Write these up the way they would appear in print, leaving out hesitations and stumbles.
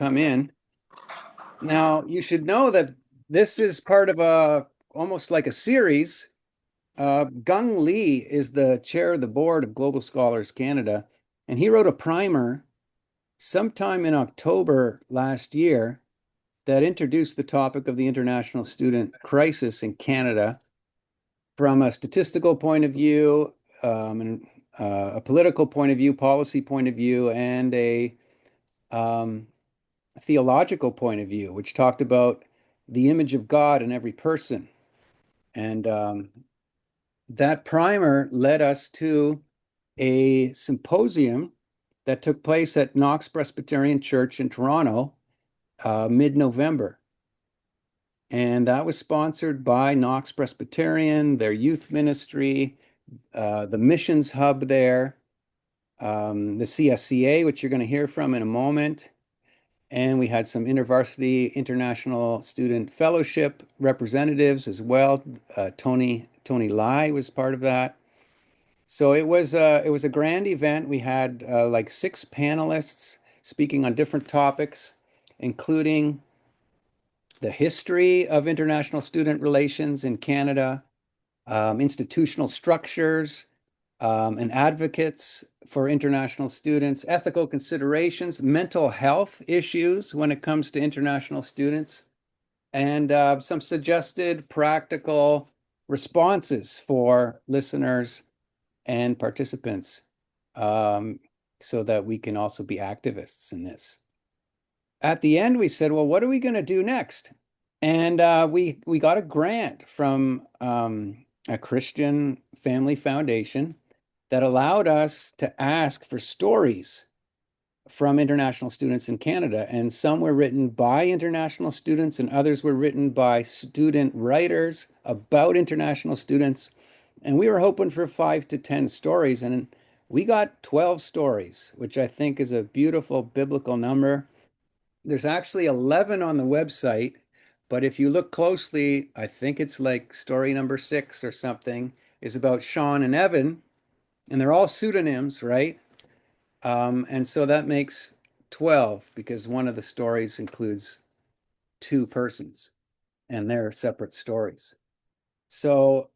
come in. Now, you should know that this is part of almost like a series. Gung Lee is the chair of the board of Global Scholars Canada, and he wrote a primer sometime in October last year that introduced the topic of the international student crisis in Canada from a statistical point of view, and a political point of view, policy point of view, and um, a theological point of view, which talked about the image of God in every person. And that primer led us to a symposium that took place at Knox Presbyterian Church in Toronto, mid-November. And that was sponsored by Knox Presbyterian, their youth ministry, the missions hub there, the CSCA, which you're going to hear from in a moment. And we had some InterVarsity International Student Fellowship representatives as well. Tony Lai was part of that. So it was a grand event. We had like six panelists speaking on different topics, including the history of international student relations in Canada, institutional structures, and advocates for international students, ethical considerations, mental health issues when it comes to international students, and some suggested practical responses for listeners and participants, um, so that we can also be activists in this. At the end, we said, well, what are we going to do next? And we got a grant from a Christian family foundation that allowed us to ask for stories from international students in Canada. And some were written by international students, and others were written by student writers about international students. And we were hoping for 5 to 10 stories, and we got 12 stories, which I think is a beautiful biblical number. There's actually 11 on the website, but if you look closely, I think it's like story number 6 or something is about Sean and Evan, and they're all pseudonyms, right? And so that makes 12 because one of the stories includes two persons and they're separate stories. So,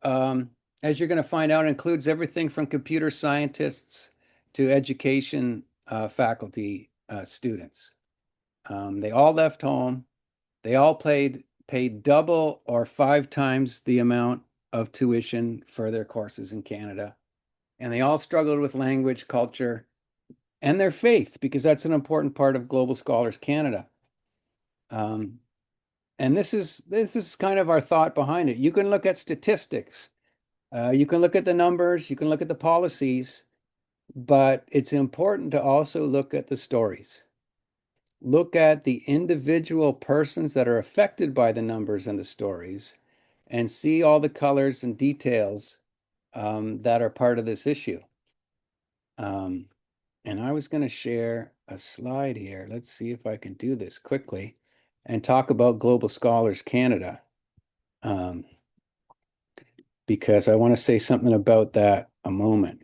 as you're going to find out, it includes everything from computer scientists to education faculty students. They all left home. They all paid double or 5 times the amount of tuition for their courses in Canada. And they all struggled with language, culture, and their faith, because that's an important part of Global Scholars Canada. Um, and this is kind of our thought behind it. You can look at statistics, you can look at the numbers, you can look at the policies, but it's important to also look at the stories. Look at the individual persons that are affected by the numbers and the stories, and see all the colors and details that are part of this issue. Um, And I was going to share a slide here. Let's see if I can do this quickly and talk about Global Scholars Canada, um, because I want to say something about that a moment.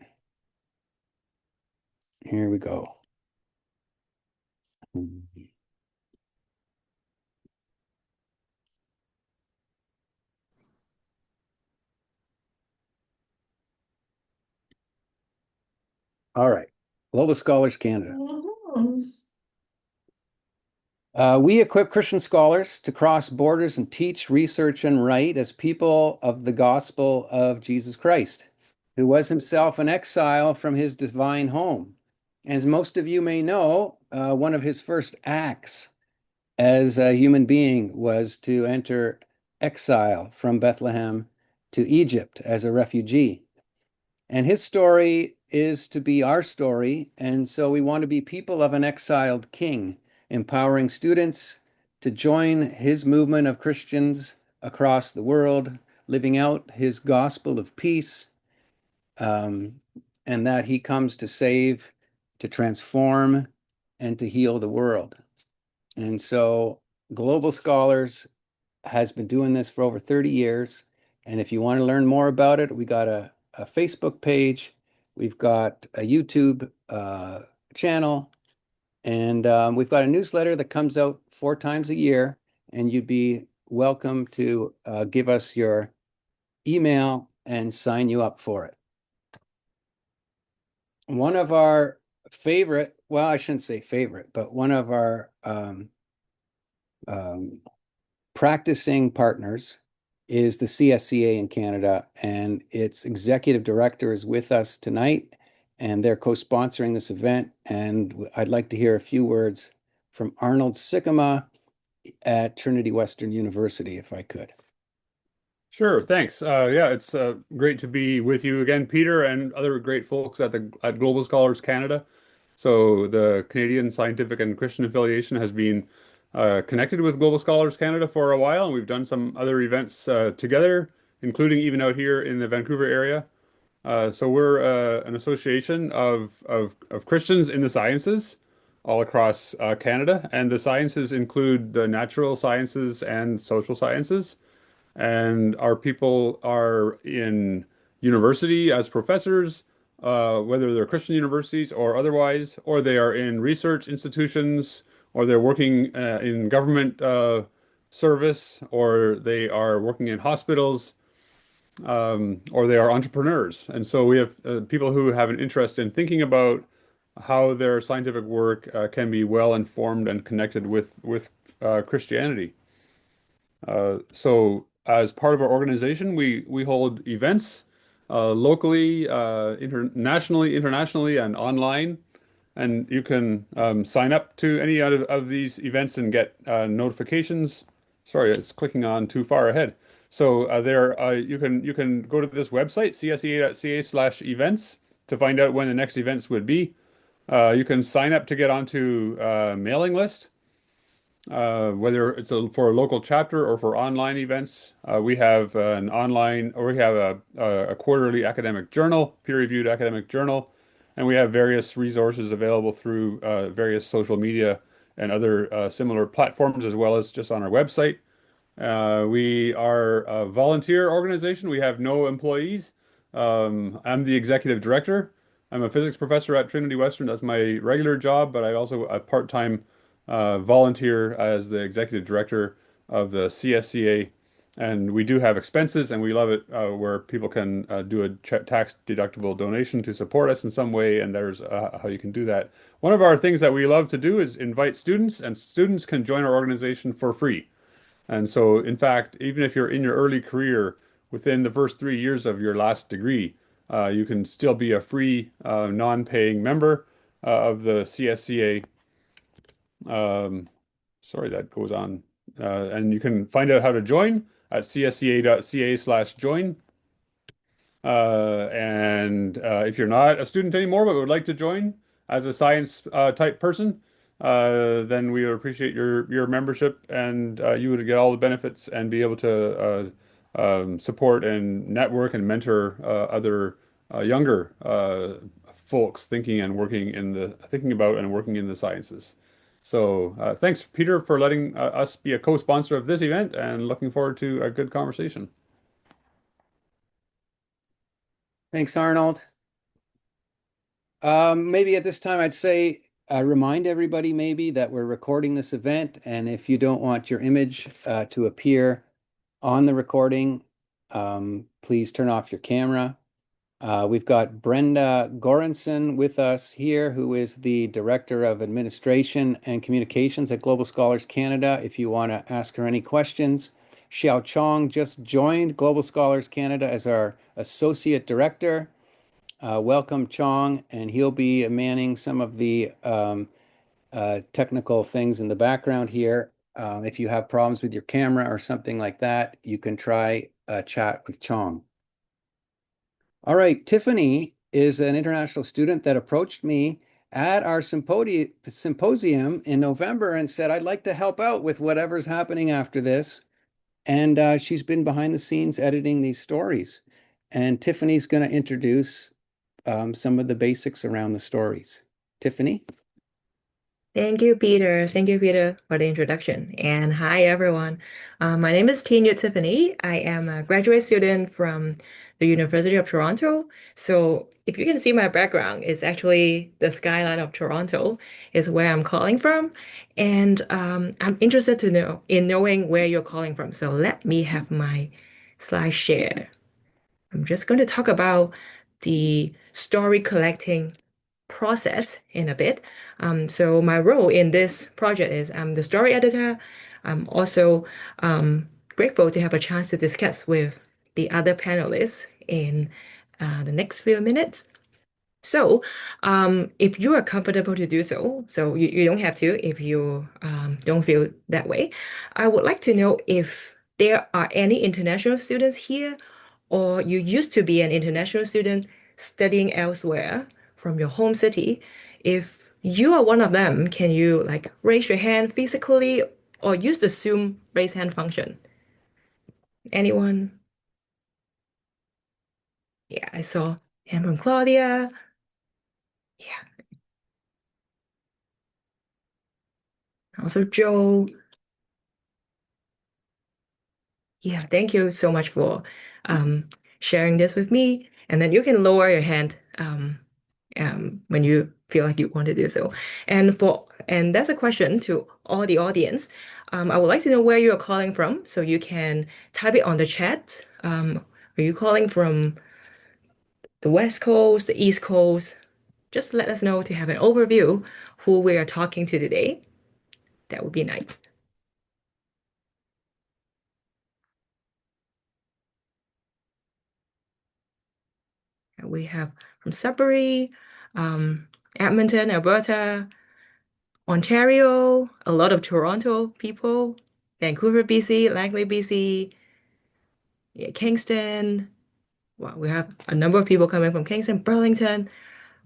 Here we go. All right. Global Scholars Canada. We equip Christian scholars to cross borders and teach, research, and write as people of the gospel of Jesus Christ, who was himself an exile from his divine home. As most of you may know, one of his first acts as a human being was to enter exile from Bethlehem to Egypt as a refugee. And his story is to be our story. And so we want to be people of an exiled king, empowering students to join his movement of Christians across the world, living out his gospel of peace, um, and that he comes to save, to transform, and to heal the world. And so Global Scholars has been doing this for over 30 years. And if you want to learn more about it, we got a Facebook page, we've got a YouTube channel, And we've got a newsletter that comes out 4 times a year, and you'd be welcome to give us your email and sign you up for it. One of our favorite, well, I shouldn't say favorite, but one of our um, practicing partners is the CSCA in Canada, and its executive director is with us tonight, and they're co-sponsoring this event. And I'd like to hear a few words from Arnold Sikkema at Trinity Western University, if I could. Sure, thanks. Yeah, it's great to be with you again, Peter, and other great folks at Global Scholars Canada. So the Canadian Scientific and Christian Affiliation has been connected with Global Scholars Canada for a while, and we've done some other events together, including even out here in the Vancouver area. So we're an association of Christians in the sciences all across Canada, and the sciences include the natural sciences and social sciences. And our people are in university as professors, whether they're Christian universities or otherwise, or they are in research institutions, or they're working in government service, or they are working in hospitals, or they are entrepreneurs. And so we have people who have an interest in thinking about how their scientific work can be well informed and connected with Christianity. So as part of our organization, we hold events locally, internationally, and online. And you can sign up to any of these events and get notifications. Sorry, it's clicking on too far ahead. So you can go to this website, csea.ca/events, to find out when the next events would be. You can sign up to get onto a mailing list, whether it's for a local chapter or for online events. We have an online, or we have a quarterly academic journal, peer-reviewed academic journal, and we have various resources available through various social media and other similar platforms, as well as just on our website. We are a volunteer organization. We have no employees. I'm the executive director. I'm a physics professor at Trinity Western. That's my regular job, but I also a part-time volunteer as the executive director of the CSCA. And we do have expenses, and we love it where people can do a tax deductible donation to support us in some way. And there's how you can do that. One of our things that we love to do is invite students, and students can join our organization for free. And so, in fact, even if you're in your early career, within the first 3 years of your last degree, you can still be a free, non-paying member of the CSCA. Um, Sorry, that goes on. And you can find out how to join at csca.ca/join. And if you're not a student anymore but would like to join as a science type person, then we would appreciate your membership, and you would get all the benefits and be able to support and network and mentor other younger folks thinking about and working in the sciences. So thanks, Peter, for letting us be a co-sponsor of this event, and looking forward to a good conversation. Thanks, Arnold. Maybe at this time, I'd say remind everybody maybe that we're recording this event, and if you don't want your image to appear on the recording, please turn off your camera. We've got Brenda Goranson with us here, who is the Director of Administration and Communications at Global Scholars Canada, if you want to ask her any questions. Xiao Chong just joined Global Scholars Canada as our Associate Director. Welcome, Chong, and he'll be manning some of the technical things in the background here. If you have problems with your camera or something like that, you can try chat with Chong. All right, Tiffany is an international student that approached me at our symposium in November and said, I'd like to help out with whatever's happening after this. And she's been behind the scenes editing these stories. And Tiffany's going to introduce some of the basics around the stories. Tiffany? Thank you, Peter. Thank you, Peter, for the introduction. And hi, everyone. My name is Tina Tiffany. I am a graduate student from the University of Toronto. So if you can see my background, it's actually the skyline of Toronto is where I'm calling from. And I'm interested to know in knowing where you're calling from. So let me have my slide share. I'm just going to talk about the story collecting process in a bit. So my role in this project is I'm the story editor. I'm also grateful to have a chance to discuss with the other panelists in the next few minutes. So, if you are comfortable to do so, so you don't have to if you don't feel that way. I would like to know if there are any international students here, or you used to be an international student studying elsewhere from your home city. If you are one of them, can you like raise your hand physically or use the Zoom raise hand function? Anyone? Yeah, I saw hand from Claudia. Yeah, also Joe. Yeah, thank you so much for um, sharing this with me. And then you can lower your hand when you feel like you want to do so. And that's a question to all the audience. I would like to know where you are calling from, so you can type it on the chat. Are you calling from the West Coast, the East Coast? Just let us know to have an overview who we are talking to today. That would be nice. We have from Sudbury, um, Edmonton, Alberta, Ontario, a lot of Toronto people, Vancouver, BC, Langley, BC, yeah, Kingston. Wow, we have a number of people coming from Kingston, Burlington.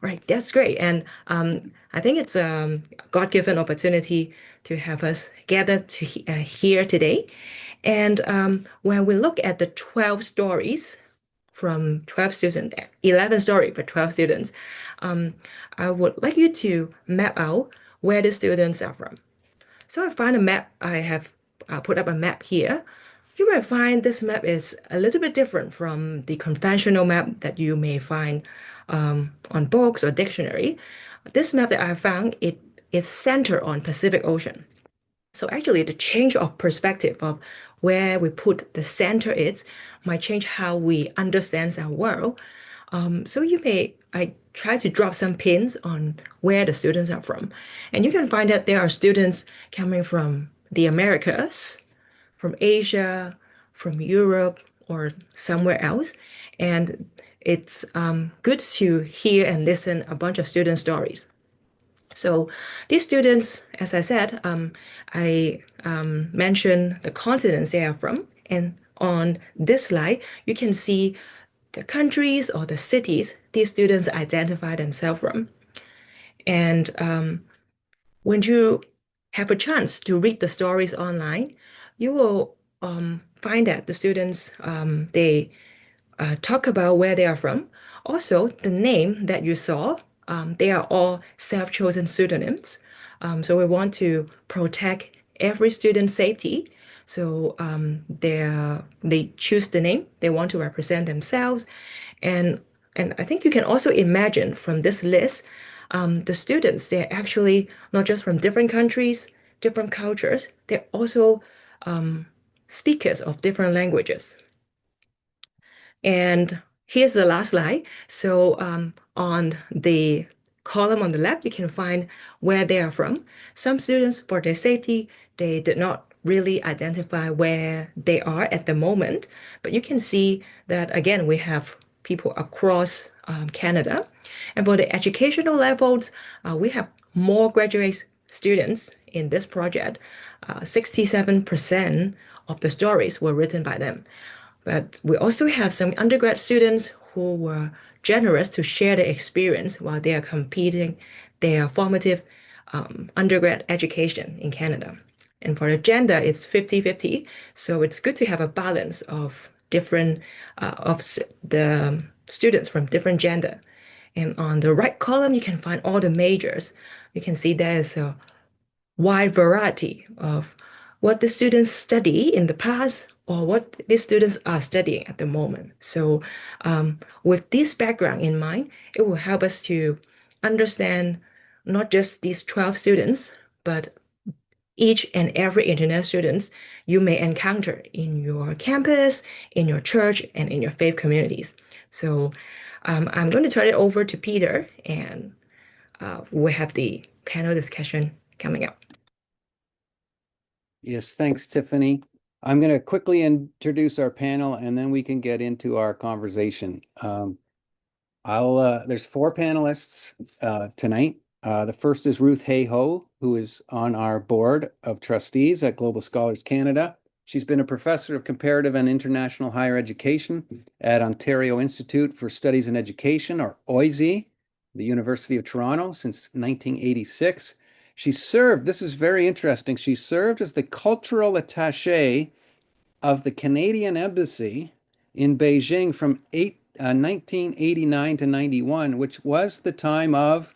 Right, that's great. And I think it's a God-given opportunity to have us gather here today. And when we look at the 12 stories from 12 students, 11 story for 12 students, um, I would like you to map out where the students are from. So I find a map. I have put up a map here. You might find this map is a little bit different from the conventional map that you may find on books or dictionary. This map that I found, it is centered on Pacific Ocean. So actually, the change of perspective of where we put the center is might change how we understand our world. So I try to drop some pins on where the students are from. And you can find that there are students coming from the Americas, from Asia, from Europe, or somewhere else. And it's good to hear and listen a bunch of student stories. So these students, as I said, I mentioned the continents they are from. And on this slide, you can see the countries or the cities these students identify themselves from. And when you have a chance to read the stories online, you will find that the students they talk about where they are from. Also, the name that you saw, they are all self-chosen pseudonyms. So we want to protect every student's safety. So they choose the name they want to represent themselves, and and I think you can also imagine from this list, the students they're actually not just from different countries, different cultures. They're also speakers of different languages. And here's the last slide. So on the column on the left, you can find where they are from. Some students, for their safety, they did not really identify where they are at the moment. But you can see that, again, we have people across Canada. And for the educational levels, we have more graduate students in this project. 67% of the stories were written by them. But we also have some undergrad students who were generous to share their experience while they are completing their formative undergrad education in Canada. And for the gender, it's 50-50. So it's good to have a balance of different the students from different gender. And on the right column, you can find all the majors. You can see there's wide variety of what the students study in the past or what the students are studying at the moment. So, with this background in mind, it will help us to understand not just these 12 students, but each and every internet students you may encounter in your campus, in your church, and in your faith communities. So, I'm going to turn it over to Peter, and we'll have the panel discussion coming up. Yes, thanks, Tiffany. I'm going to quickly introduce our panel and then we can get into our conversation. There's four panelists tonight. The first is Ruth Hay-Ho, who is on our board of trustees at Global Scholars Canada. She's been a professor of comparative and international higher education at Ontario Institute for Studies in Education, or OISE, the University of Toronto, since 1986. She served, this is very interesting, she served as the cultural attaché of the Canadian Embassy in Beijing from 1989 to 91, which was the time of,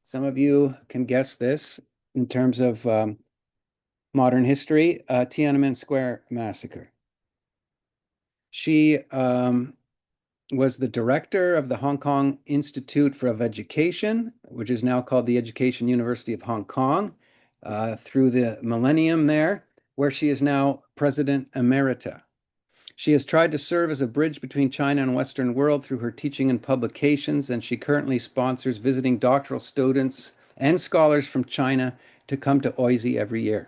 some of you can guess this in terms of modern history, Tiananmen Square massacre. She was the director of the Hong Kong Institute for Education, which is now called the Education University of Hong Kong, through the millennium there, where she is now president emerita. She has tried to serve as a bridge between China and Western world through her teaching and publications, and she currently sponsors visiting doctoral students and scholars from China to come to OISE every year.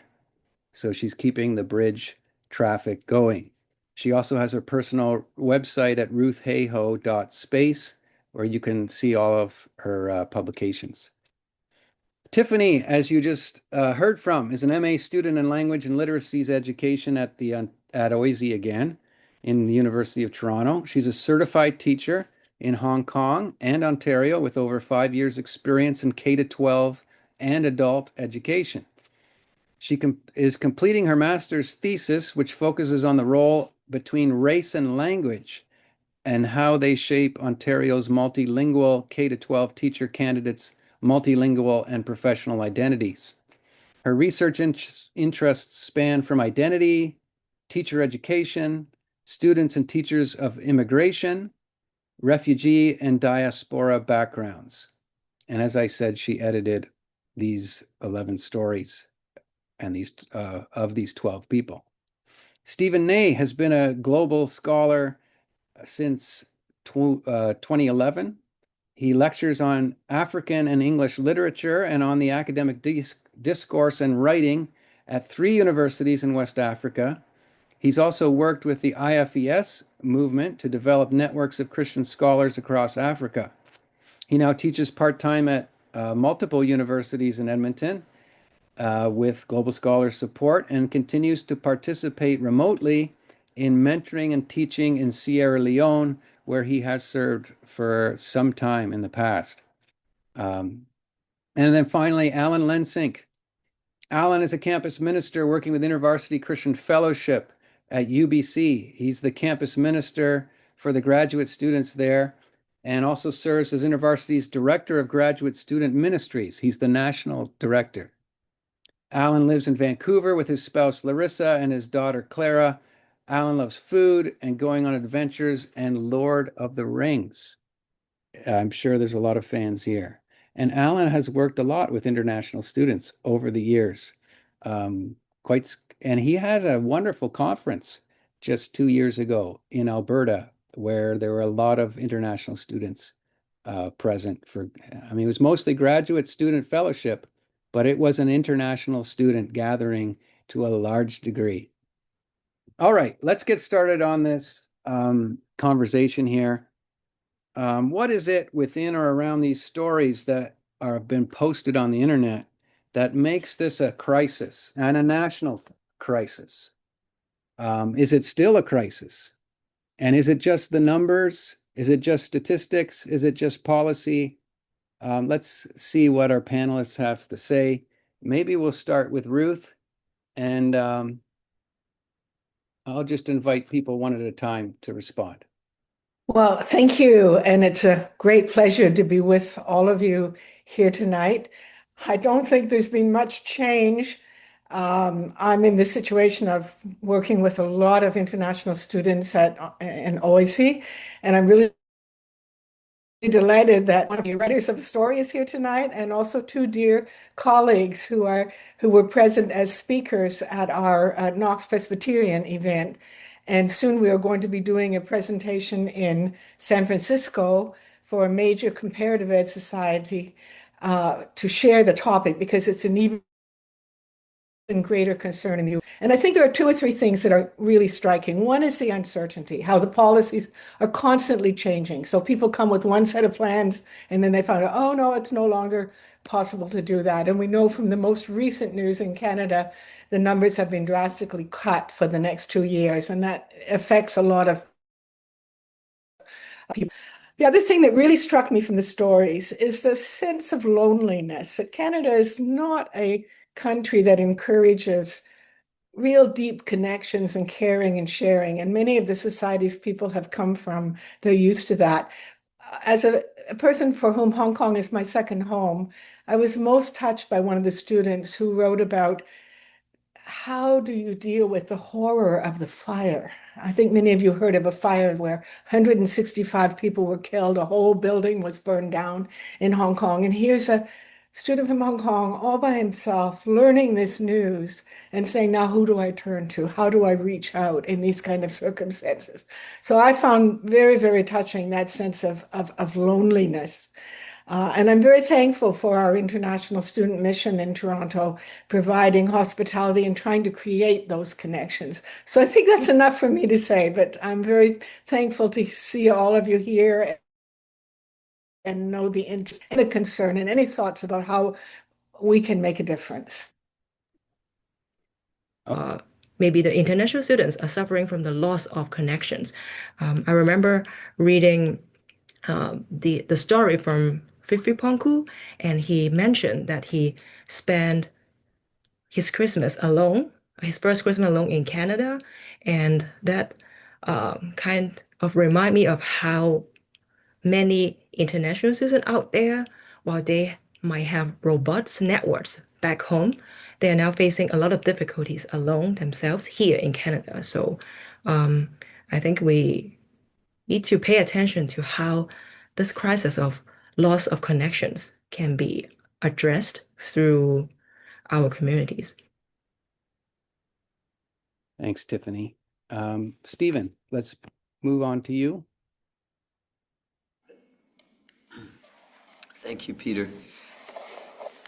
So she's keeping the bridge traffic going. She also has her personal website at ruthhayho.space, where you can see all of her publications. Tiffany, as you just heard from, is an MA student in Language and Literacies Education at OISE again in the University of Toronto. She's a certified teacher in Hong Kong and Ontario with over 5 years experience in K-12 and adult education. She is completing her master's thesis, which focuses on the role between race and language and how they shape Ontario's multilingual K-12 teacher candidates' multilingual and professional identities. Her research interests span from identity, teacher education, students and teachers of immigration, refugee and diaspora backgrounds. And as I said, she edited these 11 stories and of these 12 people. Stephen Ney has been a global scholar since 2011. He lectures on African and English literature and on the academic discourse and writing at 3 universities in West Africa. He's also worked with the IFES movement to develop networks of Christian scholars across Africa. He now teaches part-time at multiple universities in Edmonton with Global Scholars support and continues to participate remotely in mentoring and teaching in Sierra Leone, where he has served for some time in the past. And then finally, Alan Lensink. Alan is a campus minister working with InterVarsity Christian Fellowship at UBC. He's the campus minister for the graduate students there and also serves as InterVarsity's Director of Graduate Student Ministries. He's the national director. Alan lives in Vancouver with his spouse Larissa and his daughter Clara. Alan loves food and going on adventures and Lord of the Rings. I'm sure there's a lot of fans here. And Alan has worked a lot with international students over the years. And he had a wonderful conference just 2 years ago in Alberta, where there were a lot of international students present it was mostly graduate student fellowship, but it was an international student gathering to a large degree. All right, let's get started on this conversation here. What is it within or around these stories that have been posted on the internet that makes this a crisis and a national crisis? Is it still a crisis? And is it just the numbers? Is it just statistics? Is it just policy? Let's see what our panelists have to say. Maybe we'll start with Ruth, and I'll just invite people one at a time to respond. Well, thank you. And it's a great pleasure to be with all of you here tonight. I don't think there's been much change. I'm in the situation of working with a lot of international students at in OIC, and I'm really delighted that one of the writers of the story is here tonight, and also two dear colleagues who were present as speakers at our Knox Presbyterian event. And soon we are going to be doing a presentation in San Francisco for a major comparative ed society to share the topic because it's an even greater concern in you. And I think there are two or three things that are really striking. One is the uncertainty, how the policies are constantly changing. So people come with one set of plans and then they find out, oh no, it's no longer possible to do that. And we know from the most recent news in Canada, the numbers have been drastically cut for the next 2 years, and that affects a lot of people. The other thing that really struck me from the stories is the sense of loneliness, that Canada is not a country that encourages real deep connections and caring and sharing. And many of the societies people have come from, they're used to that. As a person for whom Hong Kong is my second home, I was most touched by one of the students who wrote about how do you deal with the horror of the fire? I think many of you heard of a fire where 165 people were killed, a whole building was burned down in Hong Kong. And here's a student from Hong Kong all by himself learning this news and saying, now who do I turn to? How do I reach out in these kind of circumstances? So I found very, very touching that sense of loneliness. And I'm very thankful for our international student mission in Toronto, providing hospitality and trying to create those connections. So I think that's enough for me to say, but I'm very thankful to see all of you here and know the interest and the concern and any thoughts about how we can make a difference. Maybe the international students are suffering from the loss of connections. I remember reading the story from Fifi Pongku, and he mentioned that he spent his Christmas alone, his first Christmas alone in Canada, and that kind of remind me of how many international students out there, while they might have robust networks back home, they are now facing a lot of difficulties alone themselves here in Canada. So I think we need to pay attention to how this crisis of loss of connections can be addressed through our communities. Thanks, Tiffany. Stephen, let's move on to you. Thank you, Peter.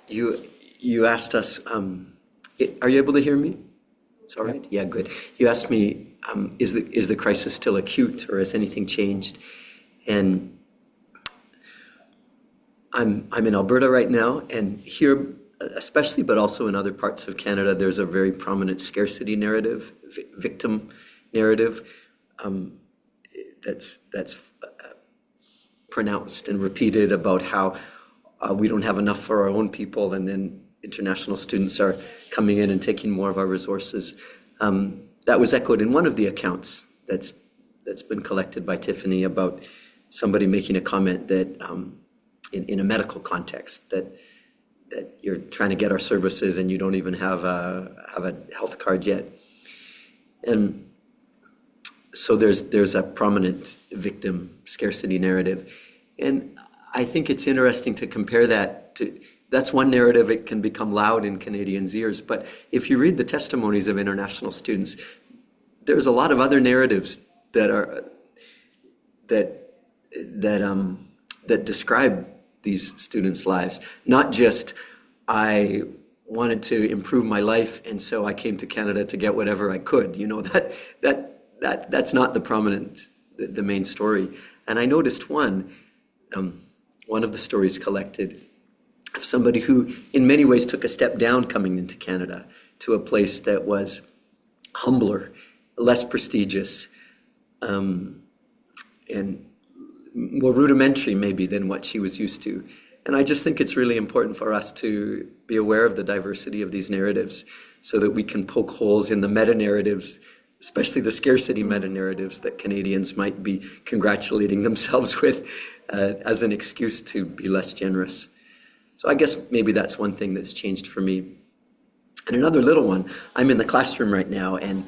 You asked us, are you able to hear me? It's all right? Yeah, good. You asked me, is the crisis still acute or has anything changed? And I'm in Alberta right now, and here especially, but also in other parts of Canada, there's a very prominent scarcity narrative, victim narrative, that's pronounced and repeated about how we don't have enough for our own people, and then international students are coming in and taking more of our resources. That was echoed in one of the accounts that's been collected by Tiffany about somebody making a comment that in a medical context that you're trying to get our services and you don't even have a health card yet. And so there's a prominent victim scarcity narrative. And I think it's interesting to compare that to, that's one narrative. It can become loud in Canadians' ears, but if you read the testimonies of international students, there's a lot of other narratives that describe these students' lives. Not just, I wanted to improve my life and so I came to Canada to get whatever I could. You know, that's not the main story. And I noticed one of the stories collected of somebody who in many ways took a step down coming into Canada to a place that was humbler, less prestigious, and more rudimentary maybe than what she was used to. And I just think it's really important for us to be aware of the diversity of these narratives so that we can poke holes in the meta-narratives, especially the scarcity meta-narratives that Canadians might be congratulating themselves with as an excuse to be less generous. So I guess maybe that's one thing that's changed for me. And another little one, I'm in the classroom right now, and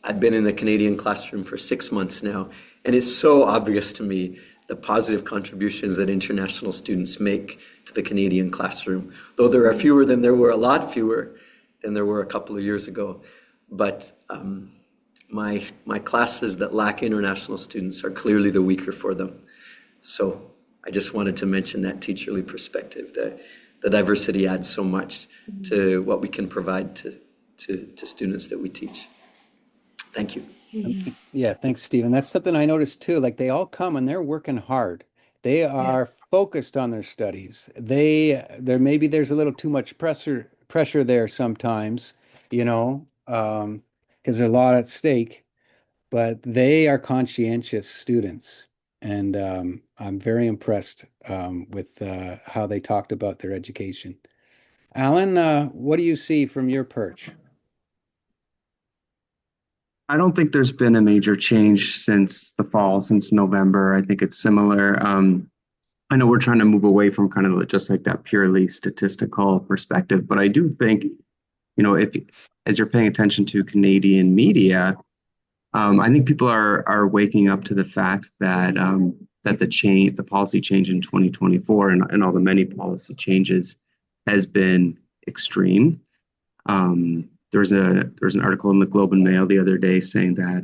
I've been in the Canadian classroom for 6 months now, and it's so obvious to me the positive contributions that international students make to the Canadian classroom, though there are a lot fewer than there were a couple of years ago. But my classes that lack international students are clearly the weaker for them. So I just wanted to mention that teacherly perspective, that the diversity adds so much to what we can provide to students that we teach. Thank you. Yeah, thanks, Stephen. That's something I noticed too. Like they all come and they're working hard. They Yeah. are focused on their studies. Maybe there's a little too much pressure there sometimes, because there's a lot at stake, but they are conscientious students. And I'm very impressed with how they talked about their education. Alan, what do you see from your perch? I don't think there's been a major change since the fall, since November. I think it's similar. I know we're trying to move away from kind of just like that purely statistical perspective, but I do think, if as you're paying attention to Canadian media, I think people are waking up to the fact that the policy change in 2024 and all the many policy changes has been extreme. There was an article in the Globe and Mail the other day saying that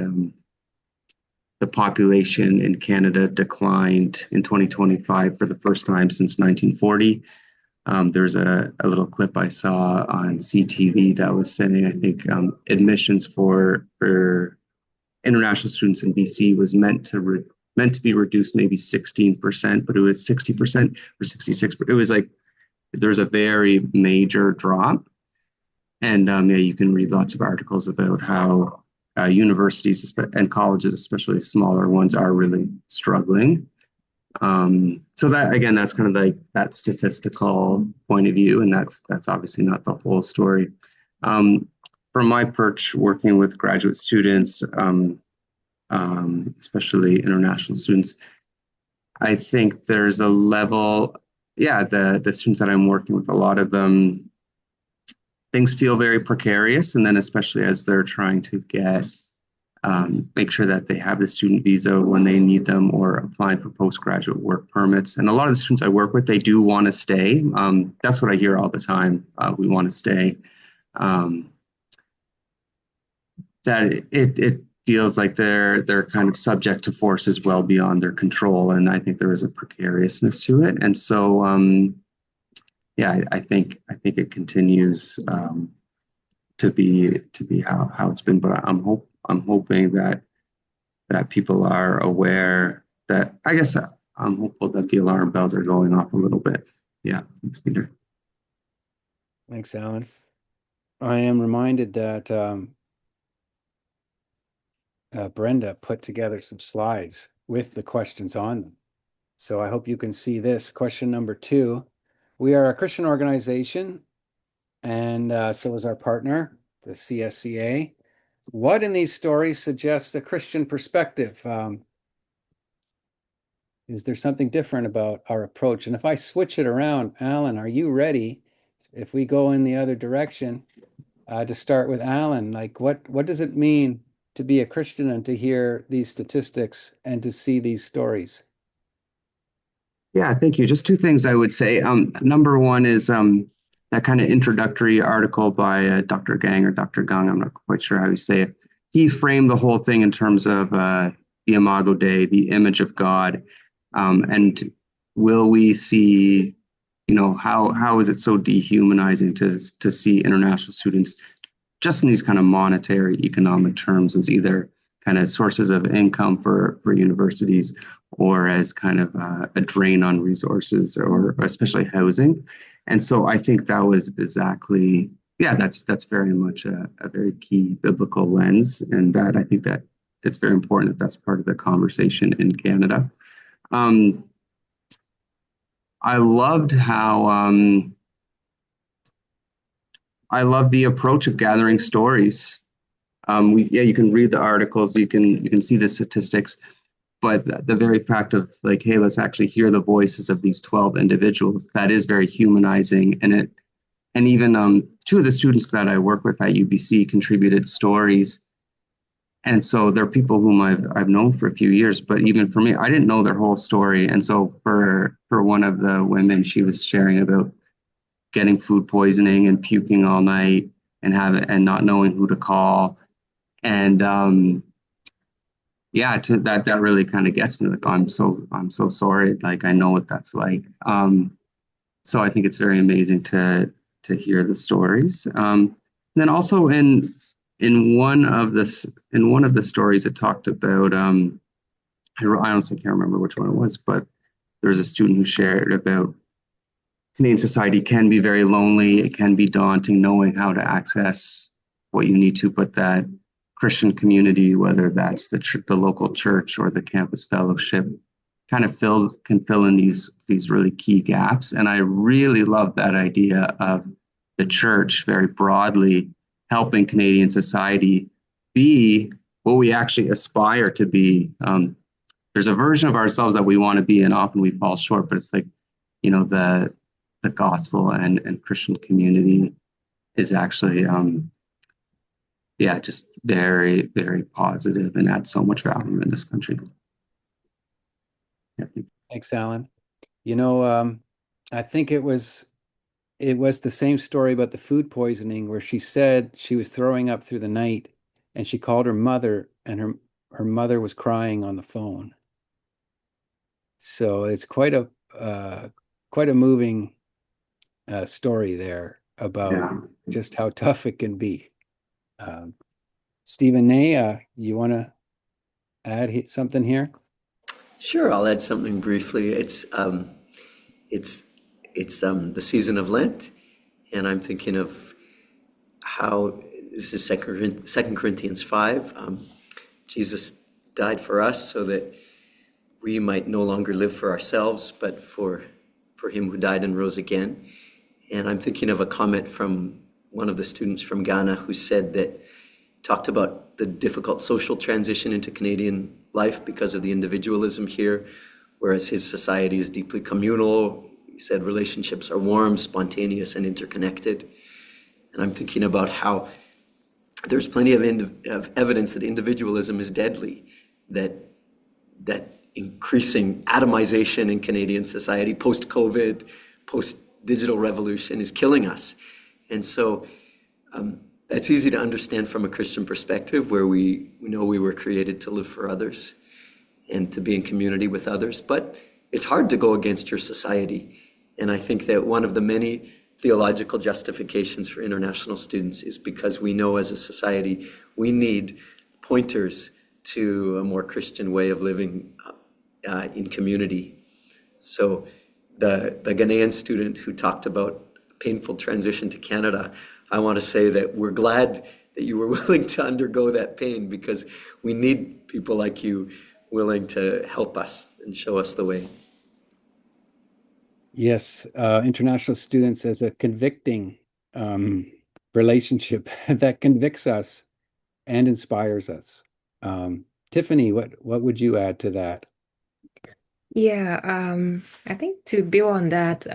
the population in Canada declined in 2025 for the first time since 1940. There's a little clip I saw on CTV that was saying, I think, admissions for international students in BC was meant to be reduced maybe 16%, but it was 60% or 66%. It was like there's a very major drop. And yeah, you can read lots of articles about how universities and colleges, especially smaller ones, are really struggling. So that again, that's kind of like that statistical point of view, and that's obviously not the whole story. From my perch, working with graduate students, especially international students, I think there's a level. Yeah, the students that I'm working with, a lot of them, things feel very precarious, and then especially as they're trying to make sure that they have the student visa when they need them, or applying for postgraduate work permits. And a lot of the students I work with, they do want to stay. That's what I hear all the time. We want to stay. That it feels like they're kind of subject to forces well beyond their control, and I think there is a precariousness to it. And so yeah, I think it continues to be how it's been. But I'm hoping that people are aware that, I guess I'm hopeful that the alarm bells are going off a little bit. Yeah, thanks, Peter. Thanks, Alan. I am reminded that Brenda put together some slides with the questions on them. So I hope you can see this. Question number 2. We are a Christian organization, and so is our partner, the CSCA. What in these stories suggests a Christian perspective? Is there something different about our approach? And if I switch it around, Alan, are you ready? If we go in the other direction, to start with Alan, like what does it mean to be a Christian and to hear these statistics and to see these stories? Yeah, thank you. Just two things I would say. Number one is that kind of introductory article by Dr. Gang or Dr. Gung. I'm not quite sure how you say it. He framed the whole thing in terms of the Imago Dei, the image of God, and will we see, how is it so dehumanizing to see international students just in these kind of monetary economic terms as either kind of sources of income for universities, or as kind of a drain on resources, or especially housing. And so I think that was exactly, yeah, that's very much a very key biblical lens. And that I think that it's very important that that's part of the conversation in Canada. I loved how, I love the approach of gathering stories. You can read the articles, you can see the statistics. But the very fact of like, hey, let's actually hear the voices of these 12 individuals, that is very humanizing. And even two of the students that I work with at UBC contributed stories. And so they're people whom I've known for a few years, but even for me, I didn't know their whole story. And so for one of the women, she was sharing about getting food poisoning and puking all night and not knowing who to call. And yeah, that really kind of gets me. Like, I'm so sorry. Like, I know what that's like. So I think it's very amazing to hear the stories. And then also in one of the stories, it talked about I honestly can't remember which one it was, but there was a student who shared about Canadian society can be very lonely. It can be daunting knowing how to access what you need to, but that Christian community, whether that's the local church or the campus fellowship, kind of can fill in these really key gaps. And I really love that idea of the church very broadly helping Canadian society be what we actually aspire to be. There's a version of ourselves that we want to be, and often we fall short. But it's like, the gospel and Christian community is actually, yeah, just very, very positive and adds so much value in this country. Yeah. Thanks, Alan. I think it was the same story about the food poisoning where she said she was throwing up through the night and she called her mother and her mother was crying on the phone. So it's quite a moving story there about Yeah. just how tough it can be. Stephen Nay, you want to add something here? Sure, I'll add something briefly. It's the season of Lent, and I'm thinking of how this is Second Corinthians 5. Jesus died for us so that we might no longer live for ourselves, but for him who died and rose again. And I'm thinking of a comment from one of the students from Ghana who talked about the difficult social transition into Canadian life because of the individualism here, whereas his society is deeply communal. He said relationships are warm, spontaneous, and interconnected. And I'm thinking about how there's plenty of evidence that individualism is deadly, that increasing atomization in Canadian society, post-COVID, post-digital revolution is killing us. And so that's easy to understand from a Christian perspective, where we know we were created to live for others and to be in community with others. But it's hard to go against your society. And I think that one of the many theological justifications for international students is because we know as a society we need pointers to a more Christian way of living in community. So the Ghanaian student who talked about painful transition to Canada, I want to say that we're glad that you were willing to undergo that pain, because we need people like you willing to help us and show us the way. Yes, international students as a convicting relationship that convicts us and inspires us. Tiffany, what would you add to that? Yeah, I think to build on that,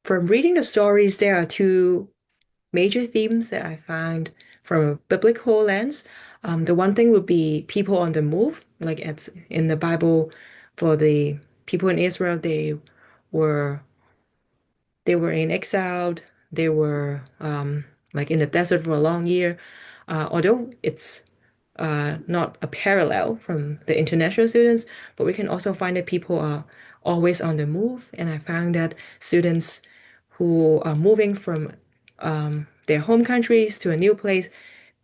from reading the stories, there are two major themes that I find from a biblical lens. The one thing would be people on the move, like it's in the Bible for the people in Israel, were they were in exile, they were like in the desert for a long year. Although it's not a parallel from the international students, but we can also find that people are always on the move. And I found that students who are moving from their home countries to a new place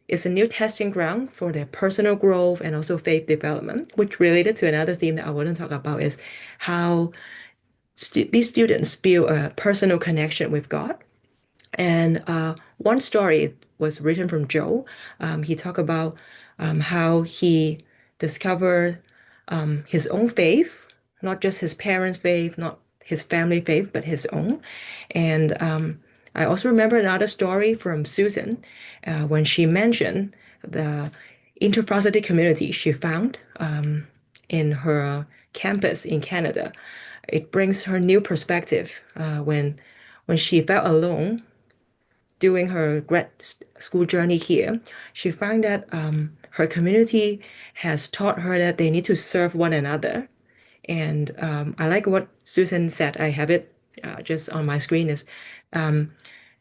is a new testing ground for their personal growth and also faith development, which related to another theme that I want to talk about is how these students build a personal connection with God. And one story was written from Joe. He talked about how he discovered his own faith, not just his parents' faith, not his family faith, but his own. And I also remember another story from Susan when she mentioned the intervarsity community she found in her campus in Canada. It brings her new perspective when she felt alone during her grad school journey here. She found that her community has taught her that they need to serve one another. And I like what Susan said. I have it just on my screen. Is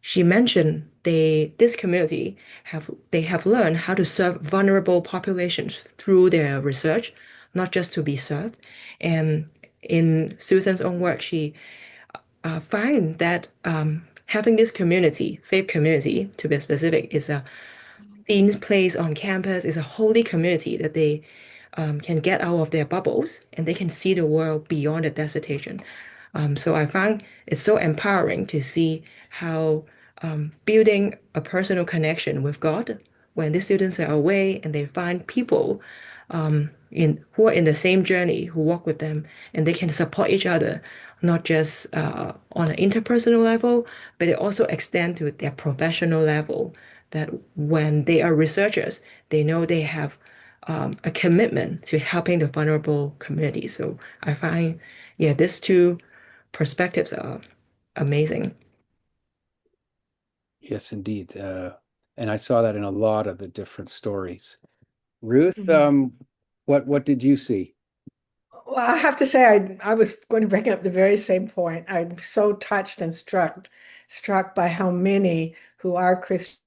she mentioned this community have learned how to serve vulnerable populations through their research, not just to be served. And in Susan's own work, she find that having this community, faith community to be specific, is a themed place on campus, is a holy community that they can get out of their bubbles and they can see the world beyond their dissertation. So I found it's so empowering to see how building a personal connection with God when the students are away and they find people in who are in the same journey, who walk with them, and they can support each other, not just on an interpersonal level, but it also extend to their professional level. That when they are researchers, they know they have a commitment to helping the vulnerable community. So I find, yeah, these two perspectives are amazing. Yes, indeed. And I saw that in a lot of the different stories. Ruth, Mhm. what did you see? Well, I have to say, I was going to bring up the very same point. I'm so touched and struck by how many who are Christian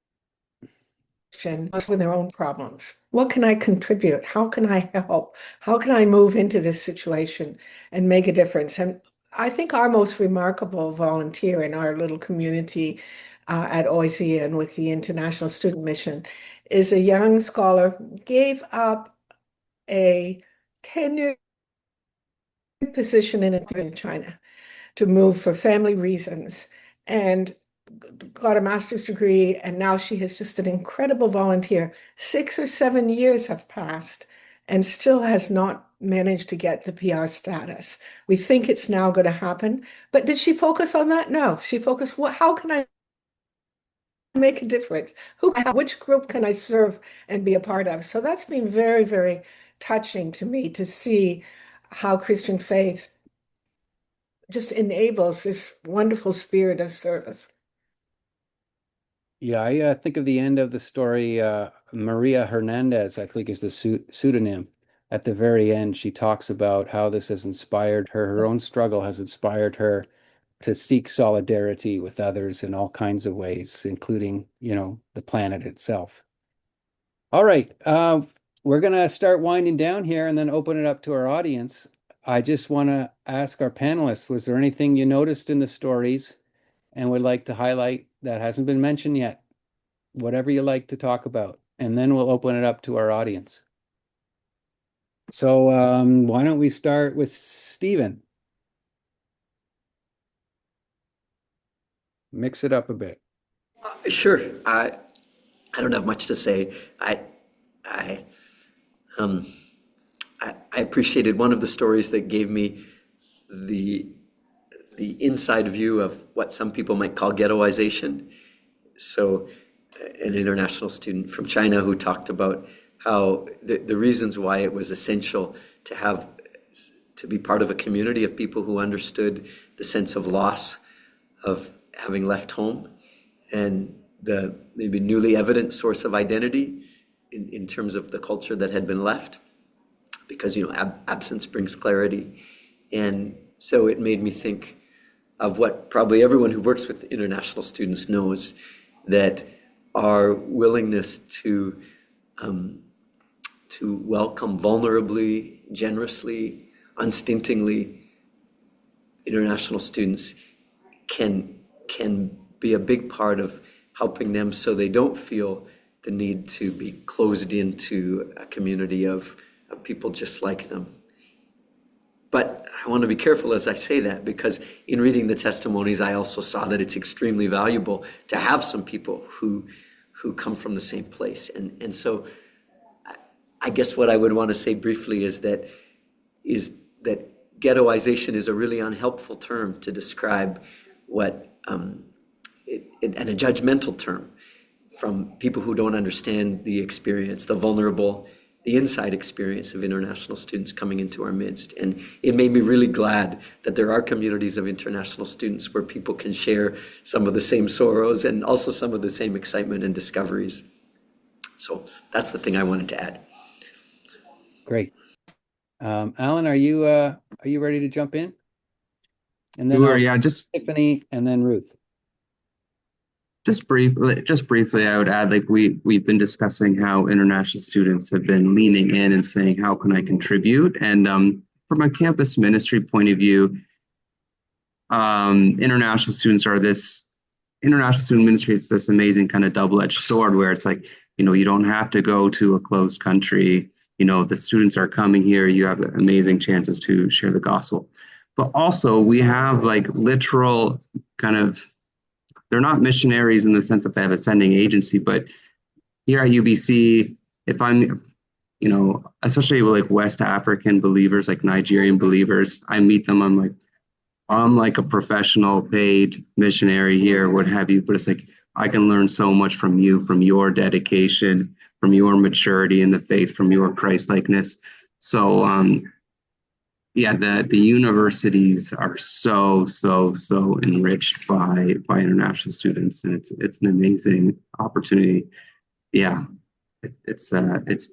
with their own problems. What can I contribute? How can I help? How can I move into this situation and make a difference? And I think our most remarkable volunteer in our little community at OISE and with the International Student Mission is a young scholar, gave up a tenured position in China to move for family reasons and got a master's degree. And now she is just an incredible volunteer. 6 or 7 years have passed and still has not managed to get the PR status. We think it's now going to happen. But did she focus on that? No. She focused, how can I make a difference? Which group can I serve and be a part of? So that's been very, very touching to me to see how Christian faith just enables this wonderful spirit of service. Yeah, I think of the end of the story, Maria Hernandez, I think is the pseudonym. At the very end, she talks about how this has inspired her. Her own struggle has inspired her to seek solidarity with others in all kinds of ways, including, the planet itself. All right, we're going to start winding down here and then open it up to our audience. I just want to ask our panelists, was there anything you noticed in the stories and would like to highlight that hasn't been mentioned yet? Whatever you like to talk about, and then we'll open it up to our audience. So why don't we start with Stephen? Mix it up a bit. Sure. I don't have much to say. I um I appreciated one of the stories that gave me the inside view of what some people might call ghettoization. So an international student from China who talked about how the reasons why it was essential to be part of a community of people who understood the sense of loss of having left home and the maybe newly evident source of identity in terms of the culture that had been left, because absence brings clarity. And so it made me think of what probably everyone who works with international students knows, that our willingness to welcome vulnerably, generously, unstintingly international students can be a big part of helping them so they don't feel the need to be closed into a community of people just like them. But I want to be careful as I say that, because in reading the testimonies, I also saw that it's extremely valuable to have some people who come from the same place. And so I guess what I would want to say briefly is that ghettoization is a really unhelpful term to describe what and a judgmental term from people who don't understand the experience, the vulnerable, the inside experience of international students coming into our midst. And it made me really glad that there are communities of international students where people can share some of the same sorrows and also some of the same excitement and discoveries. So that's the thing I wanted to add. Great. Alan, are you ready to jump in? And then Sure, I'll yeah, Tiffany and then Ruth. just briefly, I would add, like we've been discussing how international students have been leaning in and saying, how can I contribute? And from a campus ministry point of view, international students are this international student ministry. It's this amazing kind of double-edged sword where it's like, you don't have to go to a closed country. The students are coming here. You have amazing chances to share the gospel. But also, we have like literal kind of, they're not missionaries in the sense that they have a sending agency, but here at UBC, if I'm, especially with like West African believers, like Nigerian believers, I meet them, I'm like a professional paid missionary here, what have you, but it's like I can learn so much from you, from your dedication, from your maturity in the faith, from your Christ-likeness. So yeah, the universities are so enriched by international students, and it's an amazing opportunity. Yeah, it's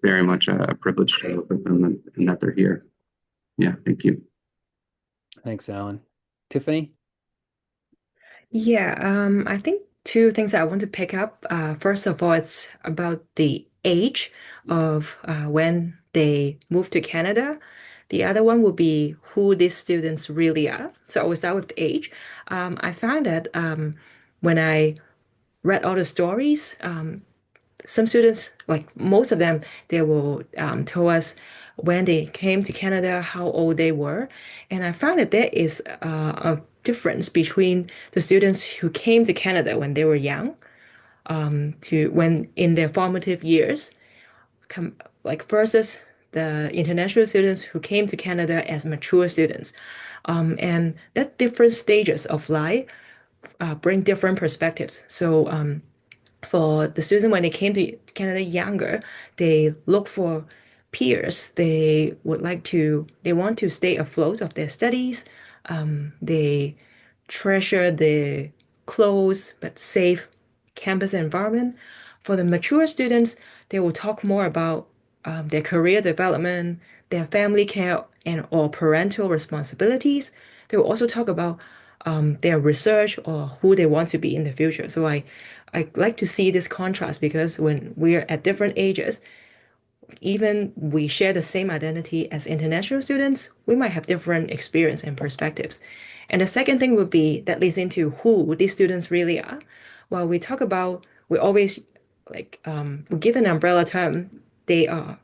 very much a privilege to work with them and that they're here. Yeah, thank you. Thanks, Alan. Tiffany? Yeah, I think two things I want to pick up. First of all, it's about the age of when they move to Canada. The other one would be who these students really are. So I will start with age. I found that when I read all the stories, some students, like most of them, they will tell us when they came to Canada, how old they were. And I found that there is a difference between the students who came to Canada when they were young to when in their formative years, com like versus the international students who came to Canada as mature students. And that different stages of life bring different perspectives. So for the students when they came to Canada younger, they look for peers. They want to stay afloat of their studies. They treasure the close but safe campus environment. For the mature students, they will talk more about their career development, their family care, and or parental responsibilities. They will also talk about their research or who they want to be in the future. So I like to see this contrast because when we're at different ages, even we share the same identity as international students, we might have different experience and perspectives. And the second thing would be that leads into who these students really are. While we talk about, we always we give an umbrella term, they are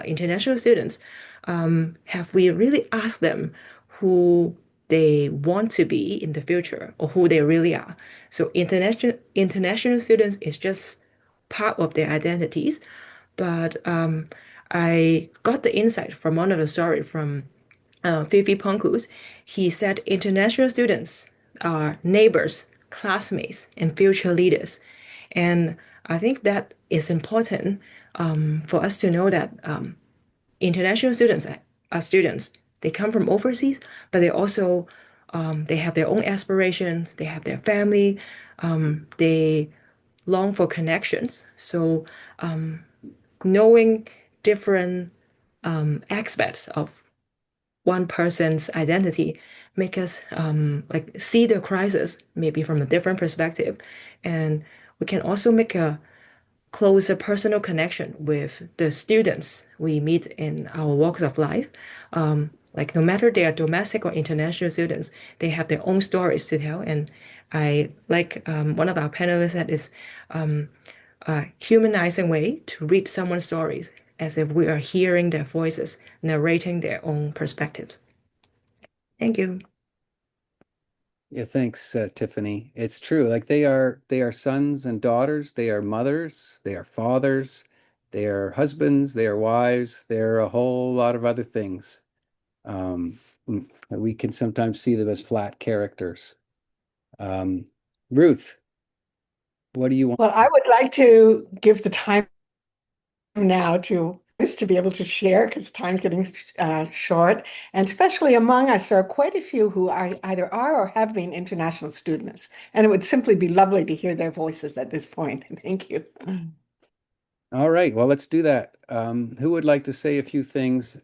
international students. Have we really asked them who they want to be in the future or who they really are? So international students is just part of their identities, but I got the insight from one of the story from Fifi Ponkus. He said international students are neighbors, classmates, and future leaders. And I think that is important for us to know that international students are students. They come from overseas, but they also they have their own aspirations. They have their family. They long for connections. So knowing different aspects of one person's identity make us see the crisis maybe from a different perspective, and we can also make a closer personal connection with the students we meet in our walks of life. Like no matter they are domestic or international students, they have their own stories to tell. And I like one of our panelists said is a humanizing way to read someone's stories as if we are hearing their voices, narrating their own perspective. Thank you. Yeah, thanks, Tiffany. It's true. Like they are sons and daughters, they are mothers, they are fathers, they are husbands, they are wives, they're a whole lot of other things. Um, we can sometimes see them as flat characters. Um, Ruth. What do you want? Well, I would like to give the time now to be able to share because time's getting short. And especially among us, there are quite a few who either are or have been international students. And it would simply be lovely to hear their voices at this point. Thank you. All right, well, let's do that. Who would like to say a few things?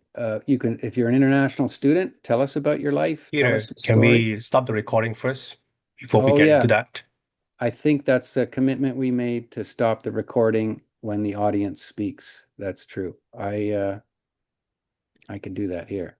You can, if you're an international student, tell us about your life, tell us Peter, your can story. we stop the recording first before we Oh, get into yeah. that? I think that's a commitment we made to stop the recording when the audience speaks. That's true. I can do that here.